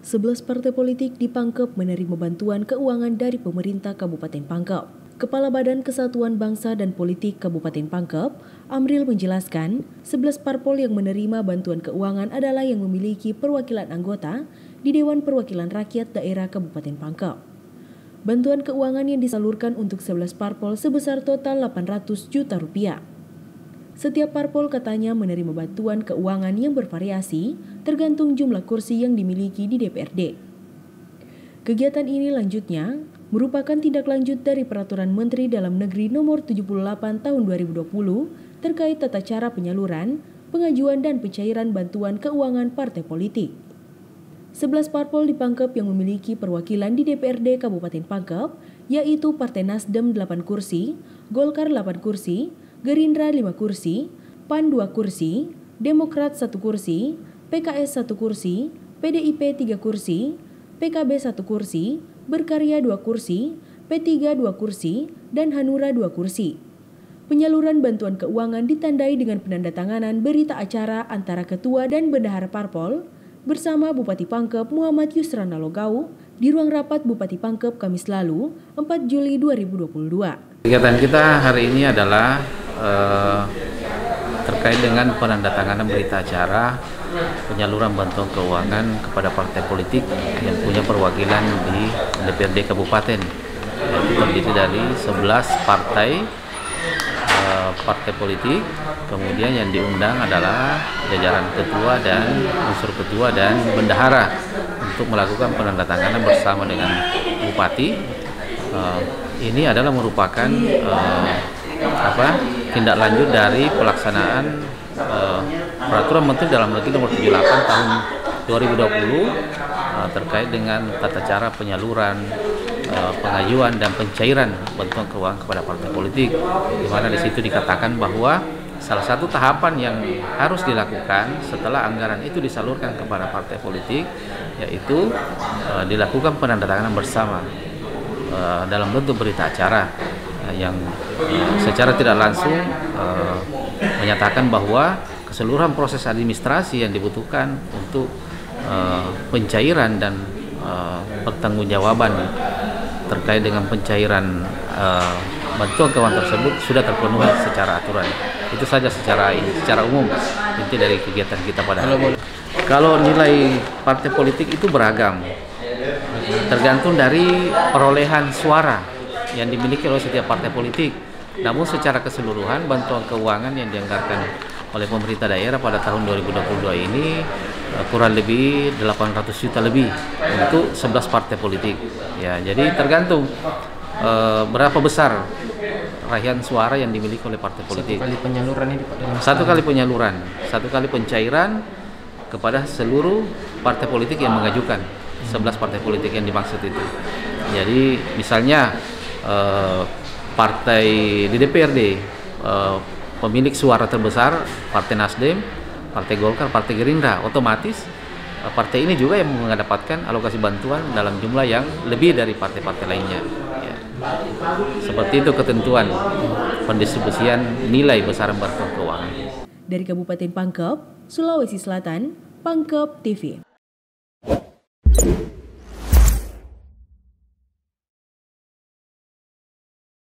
11 partai politik di Pangkep menerima bantuan keuangan dari pemerintah Kabupaten Pangkep. Kepala Badan Kesatuan Bangsa dan Politik Kabupaten Pangkep, Amril menjelaskan, 11 parpol yang menerima bantuan keuangan adalah yang memiliki perwakilan anggota di Dewan Perwakilan Rakyat Daerah Kabupaten Pangkep. Bantuan keuangan yang disalurkan untuk 11 parpol sebesar total 800 juta rupiah. Setiap parpol katanya menerima bantuan keuangan yang bervariasi tergantung jumlah kursi yang dimiliki di DPRD. Kegiatan ini lanjutnya merupakan tindak lanjut dari Peraturan Menteri Dalam Negeri Nomor 78 Tahun 2020 terkait tata cara penyaluran, pengajuan dan pencairan bantuan keuangan partai politik. 11 parpol di Pangkep yang memiliki perwakilan di DPRD Kabupaten Pangkep, yaitu Partai Nasdem 8 kursi, Golkar 8 kursi, Gerindra 5 kursi, PAN 2 kursi, Demokrat 1 kursi, PKS 1 kursi, PDIP 3 kursi, PKB 1 kursi, Berkarya 2 kursi, P3 2 kursi, dan Hanura 2 kursi. Penyaluran bantuan keuangan ditandai dengan penandatanganan berita acara antara ketua dan bendahara parpol bersama Bupati Pangkep Muhammad Yusrana Logau di ruang rapat Bupati Pangkep Kamis lalu, 4 Juli 2022. Kegiatan kita hari ini adalah terkait dengan penandatanganan berita acara penyaluran bantuan keuangan kepada partai politik yang punya perwakilan di DPRD Kabupaten, yaitu terdiri dari 11 partai politik. Kemudian yang diundang adalah jajaran ketua dan unsur ketua dan bendahara untuk melakukan penandatanganan bersama dengan bupati. Ini adalah merupakan tindak lanjut dari pelaksanaan Peraturan Menteri Dalam Negeri Nomor 78 Tahun 2020 terkait dengan tata cara penyaluran, pengajuan dan pencairan bantuan keuangan kepada partai politik, di mana di situ dikatakan bahwa salah satu tahapan yang harus dilakukan setelah anggaran itu disalurkan kepada partai politik yaitu dilakukan penandatanganan bersama dalam bentuk berita acara yang secara tidak langsung menyatakan bahwa keseluruhan proses administrasi yang dibutuhkan untuk pencairan dan pertanggungjawaban terkait dengan pencairan bantuan keuangan tersebut sudah terpenuhi secara aturan. Itu saja secara umum inti dari kegiatan kita pada hari ini. Kalau nilai partai politik itu beragam, tergantung dari perolehan suara yang dimiliki oleh setiap partai politik. Namun secara keseluruhan bantuan keuangan yang dianggarkan oleh pemerintah daerah pada tahun 2022 ini kurang lebih 800 juta lebih untuk 11 partai politik. Ya, jadi tergantung berapa besar raihan suara yang dimiliki oleh partai politik. Satu kali penyaluran, satu kali pencairan kepada seluruh partai politik yang mengajukan. 11 partai politik yang dimaksud itu. Jadi misalnya partai di DPRD pemilik suara terbesar Partai Nasdem, Partai Golkar, Partai Gerindra, otomatis partai ini juga yang mendapatkan alokasi bantuan dalam jumlah yang lebih dari partai-partai lainnya. Ya. Seperti itu ketentuan pendistribusian nilai besaran bantuan keuangan. Dari Kabupaten Pangkep, Sulawesi Selatan, Pangkep TV.